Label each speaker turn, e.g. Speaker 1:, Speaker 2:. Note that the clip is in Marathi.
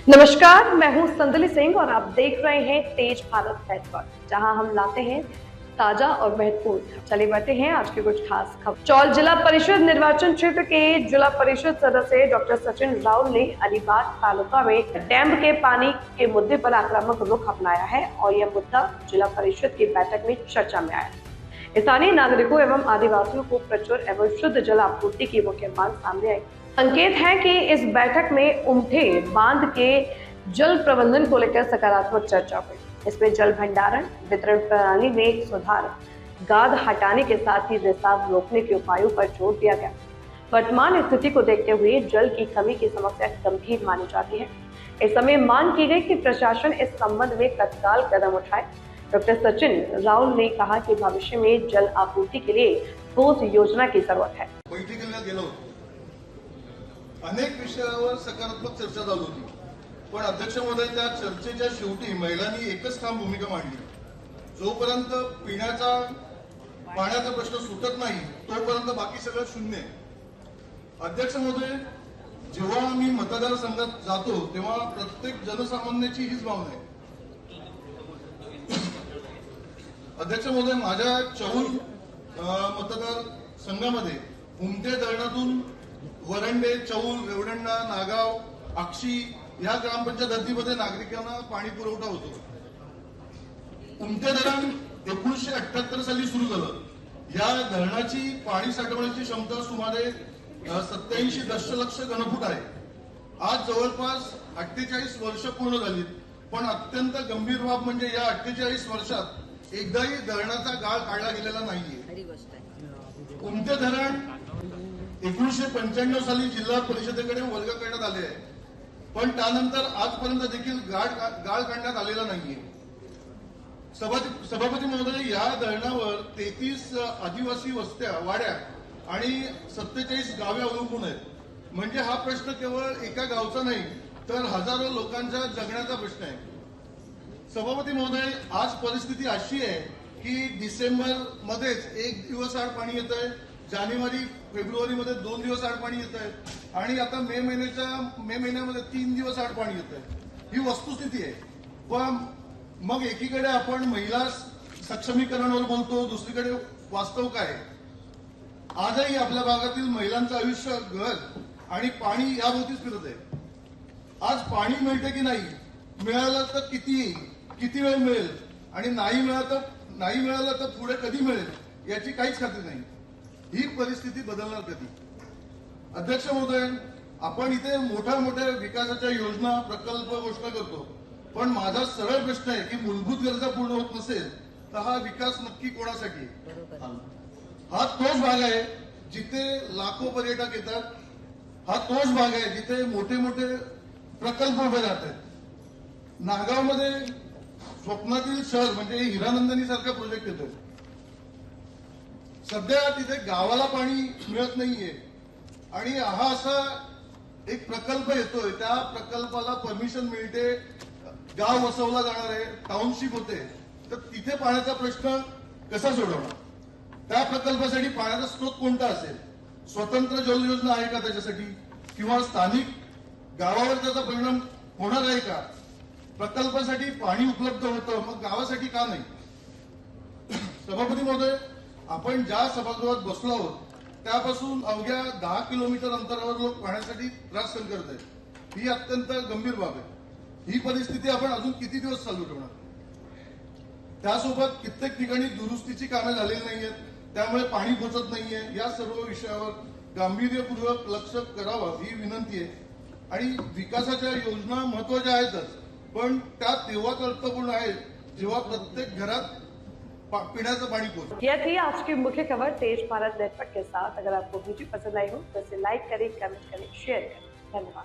Speaker 1: नमस्कार, मैं हूं संदली सिंह और आप देख रहे हैं तेज भारत नेटवर्क, जहां हम लाते हैं ताजा और महत्वपूर्ण। चलिए बढ़ते हैं आज के कुछ खास खबर। चौल जिला परिषद निर्वाचन क्षेत्र के जिला परिषद सदस्य डॉक्टर सचिन राउल ने अलीबाग तालुका में डैम के पानी के मुद्दे पर आक्रामक रुख अपनाया है और यह मुद्दा जिला परिषद की बैठक में चर्चा में आया। स्थानीय नागरिकों एवं आदिवासियों को प्रचुर एवं शुद्ध जल आपूर्ति की मुख्य मांग सामने आई। संकेत है कि इस बैठक में उमठे बांध के जल प्रबंधन को लेकर सकारात्मक चर्चा हुई। इसमें जल भंडारण वितरण प्रणाली में सुधार, गाद हटाने के साथ ही रिसाव रोकने के उपायों पर जोर दिया गया। वर्तमान स्थिति को देखते हुए जल की कमी की समस्या गंभीर मानी जाती है। इस समय मांग की गई कि प्रशासन इस संबंध में तत्काल कदम उठाए। डॉक्टर सचिन राउल ने कहा कि भविष्य में जल आपूर्ति के लिए ठोस योजना की जरूरत है।
Speaker 2: अनेक विषयावर सकारात्मक चर्चा झाली होती, पण अध्यक्ष महोदय त्या चर्चेच्या शेवटी महिलांनी एकच ठाम भूमिका मांडली, जोपर्यंत पाण्याचा प्रश्न सुटत नाही तोपर्यंत बाकी सगळं शून्य आहे। अध्यक्ष महोदय, जेव्हा आम्ही मतदारसंघात जातो तेव्हा प्रत्येक जनसामान्याची हीच भावना आहे। अध्यक्ष महोदय, माझ्या चौल मतदारसंघामध्ये उमटे धरणातून वरंडे, चौल, वेवडंडा, नागाव, आक्षी या ग्रामपंचायत हद्दीमध्ये नागरिकांना पाणी पुरवठा होतो। उमटे धरण 1978 साली सुरू झालं। या धरणाची पाणी साठवण्याची क्षमता सुमारे 87 दशलक्ष घनफूट आहे। आज जवळपास 48 वर्ष पूर्ण झालीत, पण अत्यंत गंभीर बाब म्हणजे या 48 वर्षात एकदाही धरणाचा गाळ काढला गेलेला नाहीये। उमटे धरण 1995 साली जिल्हा परिषदेकडे वर्ग करण्यात आले आहे, पण त्यानंतर आजपर्यंत देखील गाळ काढण्यात आलेला नाहीये। सभापती महोदय, या धरणावर 33 आदिवासी वस्त्या, वाड्या आणि 47 गावे अवलंबून आहेत। म्हणजे हा प्रश्न केवळ एका गावचा नाही तर हजारो लोकांच्या जगण्याचा प्रश्न आहे। सभापती महोदय, आज परिस्थिती अशी आहे की डिसेंबर मध्येच 1 दिवस आड पाणी येत आहे, जानेवारी फेब्रुवारी मध्ये 2 दिवस आड पाणी येत आहे आणि आता मे महिन्यामध्ये 3 दिवस आड पाणी येत आहे। ही वस्तुस्थिती आहे। पण मग एकीकडे आपण महिला सक्षमीकरणावर बोलतो, दुसरीकडे वास्तव काय? आजही आपल्या भागातील महिलांचं आयुष्य घर आणि पाणी याभोवतीच फिरत आहे। आज पाणी मिळते की नाही, मिळालं तर किती वेळ मिळेल आणि नाही मिळालं तर पुढे कधी मिळेल याची काहीच खात्री नाही। ही परिस्थिती बदलणार कधी? अध्यक्ष महोदय, आपण इथे मोठ्या विकासाच्या योजना प्रकल्प घोषणा करतो, पण माझा सरळ प्रश्न आहे की मूलभूत गरजा पूर्ण होत नसेल तर हा विकास नक्की कोणासाठी? हा तोच भाग आहे जिथे लाखो पर्यटक येतात, हा तोच भाग आहे जिथे मोठे प्रकल्प उभे राहतात। नागावमध्ये स्वप्नातील शहर म्हणजे हिरानंदिनी सारखा प्रोजेक्ट येतोय। सध्या तिथे गावाला पाणी मिळत नाहीये आणि हा असा एक प्रकल्प येतोय, त्या प्रकल्पाला परमिशन मिळते, गाव वसवला जाणार आहे, टाउनशिप होते, तर तिथे पाण्याचा प्रश्न कसा सोडवणार? त्या प्रकल्पासाठी पाण्याचा स्रोत कोणता असेल? स्वतंत्र जल योजना आहे का त्याच्यासाठी? किंवा स्थानिक गावावर त्याचा परिणाम होणार आहे का? प्रकल्पासाठी पाणी उपलब्ध होतं, मग गावासाठी का नाही? सभापती महोदय, आपण ज्या सभागृहात बसलो आहोत त्यापासून अवघ्या 10 किलोमीटर अंतरावर लोक पाण्यासाठी त्रास सहन करत आहेत। ही अत्यंत गंभीर बाब आहे। ही परिस्थिती आपण अजून किती दिवस चालू ठेवणार? त्यासोबत कित्येक ठिकाणी दुरुस्तीची कामे झालेली नाहीयेत, त्यामुळे पाणी पोहोचत नाहीये। या सर्व विषयावर गांभीर्यपूर्वक लक्ष करावं ही विनंती आहे। आणि विकासाच्या योजना महत्वाच्या आहेतच, पण त्या तेव्हाच अर्थपूर्ण आहेत जेव्हा प्रत्येक घरात पीण्याचं पाणी पोहोचेल।
Speaker 1: यह थी आज की मुख्य खबर तेज भारत नेटवर्क के साथ। अगर आपको वीडियो पसंद आई हो तो इसे लाइक करें, कमेंट करें, शेयर करें। धन्यवाद।